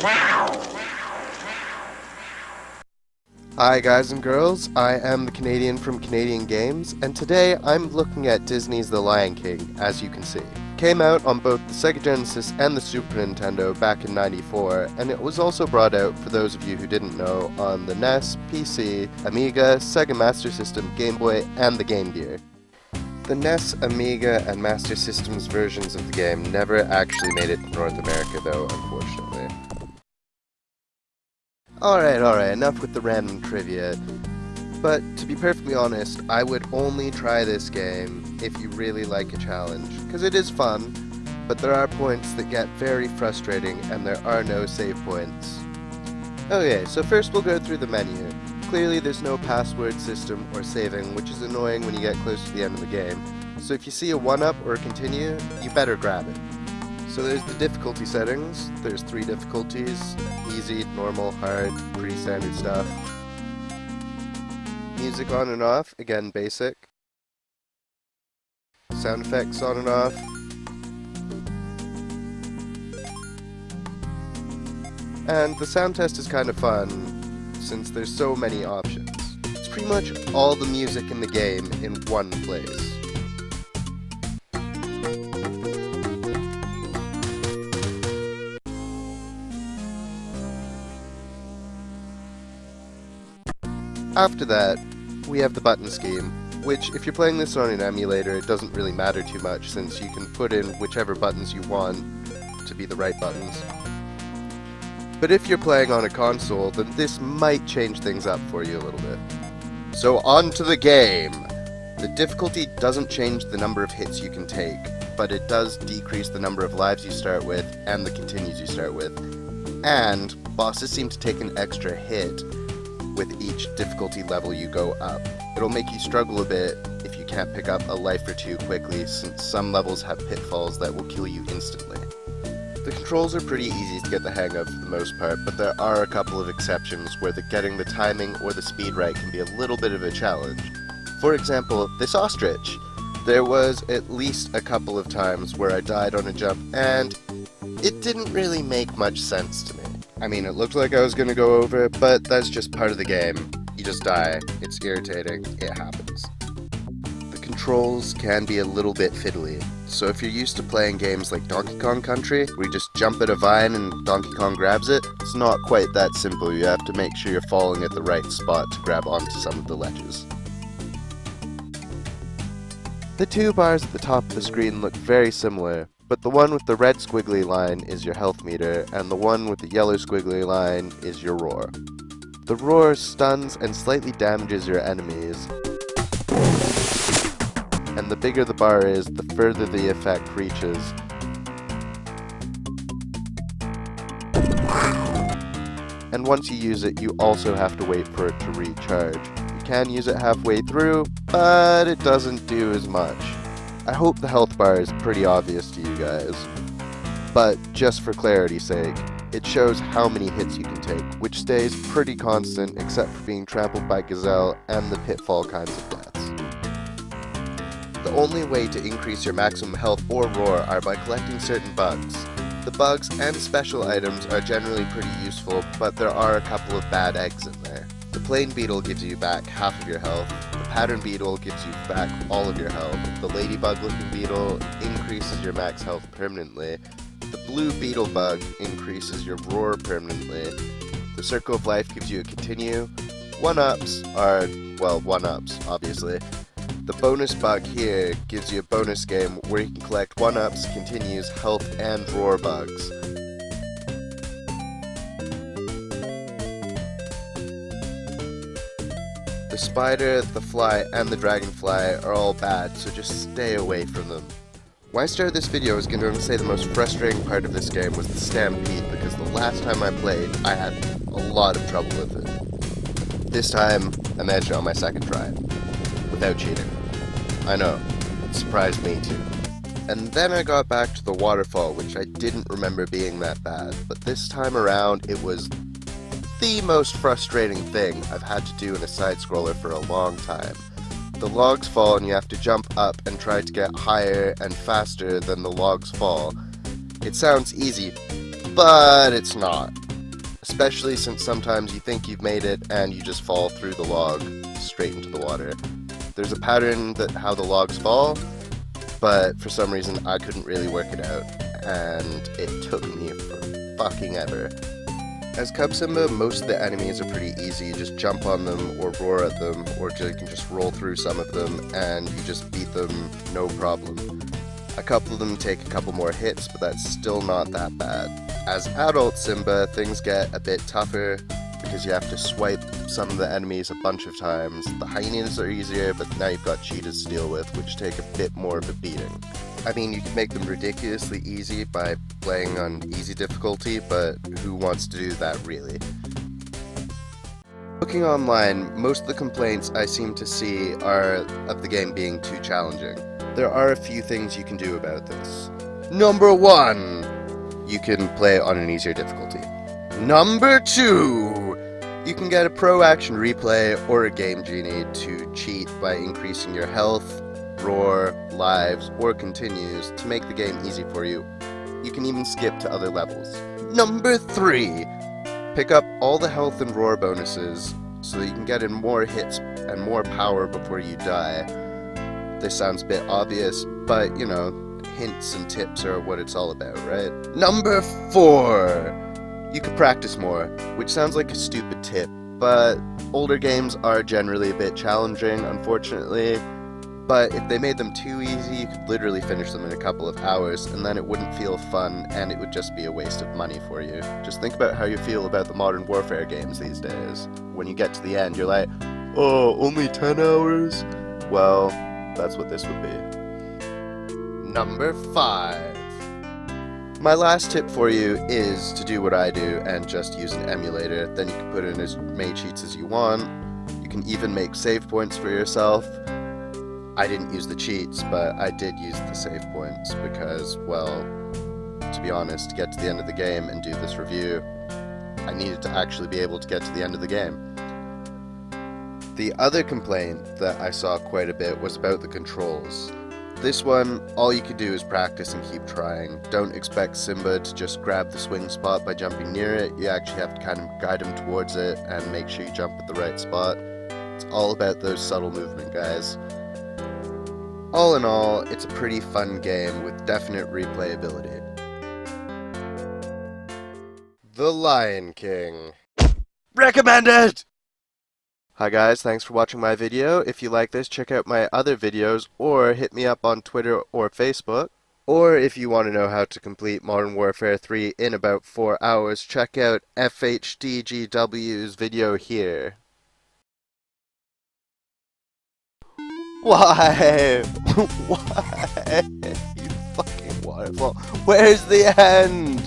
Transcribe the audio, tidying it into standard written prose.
Hi guys and girls, I am the Canadian from Canadian Games, and today I'm looking at Disney's The Lion King, as you can see. Came out on both the Sega Genesis and the Super Nintendo back in '94, and it was also brought out, for those of you who didn't know, on the NES, PC, Amiga, Sega Master System, Game Boy, and the Game Gear. The NES, Amiga, and Master System's versions of the game never actually made it to North America though, unfortunately. Alright, enough with the random trivia. But to be perfectly honest, I would only try this game if you really like a challenge, because it is fun, but there are points that get very frustrating and there are no save points. Okay, so first we'll go through the menu. Clearly there's no password system or saving, which is annoying when you get close to the end of the game. So if you see a 1-up or a continue, you better grab it. So there's the difficulty settings. There's 3 difficulties: easy, normal, hard, pretty standard stuff. Music on and off, again basic. Sound effects on and off. And the sound test is kind of fun, since there's so many options. It's pretty much all the music in the game in one place. After that, we have the button scheme, which if you're playing this on an emulator, it doesn't really matter too much since you can put in whichever buttons you want to be the right buttons. But if you're playing on a console, then this might change things up for you a little bit. So on to the game! The difficulty doesn't change the number of hits you can take, but it does decrease the number of lives you start with and the continues you start with. And bosses seem to take an extra hit with each difficulty level you go up. It'll make you struggle a bit if you can't pick up a life or two quickly, since some levels have pitfalls that will kill you instantly. The controls are pretty easy to get the hang of for the most part, but there are a couple of exceptions where getting the timing or the speed right can be a little bit of a challenge. For example, this ostrich. There was at least a couple of times where I died on a jump, and it didn't really make much sense to me. I mean, it looked like I was gonna go over it, but that's just part of the game. You just die. It's irritating. It happens. The controls can be a little bit fiddly, so if you're used to playing games like Donkey Kong Country, where you just jump at a vine and Donkey Kong grabs it, it's not quite that simple. You have to make sure you're falling at the right spot to grab onto some of the ledges. The 2 bars at the top of the screen look very similar, but the one with the red squiggly line is your health meter, and the one with the yellow squiggly line is your roar. The roar stuns and slightly damages your enemies, and the bigger the bar is, the further the effect reaches. And once you use it, you also have to wait for it to recharge. You can use it halfway through, but it doesn't do as much. I hope the health bar is pretty obvious to you guys, but just for clarity's sake, it shows how many hits you can take, which stays pretty constant except for being trampled by gazelle and the pitfall kinds of deaths. The only way to increase your maximum health or roar are by collecting certain bugs. The bugs and special items are generally pretty useful, but there are a couple of bad eggs in there. The plain beetle gives you back half of your health, the pattern beetle gives you back all of your health, the ladybug looking beetle increases your max health permanently, the blue beetle bug increases your roar permanently, the circle of life gives you a continue, 1-ups are, well, 1-ups, obviously. The bonus bug here gives you a bonus game where you can collect 1-ups, continues, health, and roar bugs. The spider, the fly, and the dragonfly are all bad, so just stay away from them. When I started this video, I was going to say the most frustrating part of this game was the stampede, because the last time I played, I had a lot of trouble with it. This time, I managed it on my second try, without cheating. I know, it surprised me too. And then I got back to the waterfall, which I didn't remember being that bad, but this time around, it was the most frustrating thing I've had to do in a side-scroller for a long time. The logs fall and you have to jump up and try to get higher and faster than the logs fall. It sounds easy, but it's not. especially since sometimes you think you've made it and you just fall through the log straight into the water. There's a pattern that how the logs fall, but for some reason I couldn't really work it out, and it took me for fucking ever. As Cub Simba, most of the enemies are pretty easy. You just jump on them or roar at them, or you can just roll through some of them and you just beat them no problem. A couple of them take a couple more hits, but that's still not that bad. As adult Simba, things get a bit tougher because you have to swipe some of the enemies a bunch of times. The hyenas are easier, but now you've got cheetahs to deal with, which take a bit more of a beating. I mean, you can make them ridiculously easy by playing on easy difficulty, but who wants to do that really? Looking online, most of the complaints I seem to see are of the game being too challenging. There are a few things you can do about this. Number 1, you can play on an easier difficulty. Number 2, you can get a Pro Action Replay or a Game Genie to cheat by increasing your health, roar, lives, or continues to make the game easy for you. You can even skip to other levels. Number 3, pick up all the health and roar bonuses so that you can get in more hits and more power before you die. This sounds a bit obvious, but you know, hints and tips are what it's all about, right? Number 4, you could practice more, which sounds like a stupid tip, but older games are generally a bit challenging, unfortunately. But if they made them too easy, you could literally finish them in a couple of hours, and then it wouldn't feel fun, and it would just be a waste of money for you. Just think about how you feel about the Modern Warfare games these days. When you get to the end, you're like, oh, only 10 hours? Well, that's what this would be. Number 5. My last tip for you is to do what I do and just use an emulator. Then you can put in as many cheats as you want. You can even make save points for yourself. I didn't use the cheats, but I did use the save points because, well, to be honest, to get to the end of the game and do this review, I needed to actually be able to get to the end of the game. The other complaint that I saw quite a bit was about the controls. This one, all you can do is practice and keep trying. Don't expect Simba to just grab the swing spot by jumping near it. You actually have to kind of guide him towards it and make sure you jump at the right spot. It's all about those subtle movement, guys. All in all, it's a pretty fun game with definite replayability. The Lion King. Recommended! Hi guys, thanks for watching my video. If you like this, check out my other videos or hit me up on Twitter or Facebook. Or if you want to know how to complete Modern Warfare 3 in about 4 hours, check out FHDGW's video here. Why? Why? You fucking waterfall. Where's the end?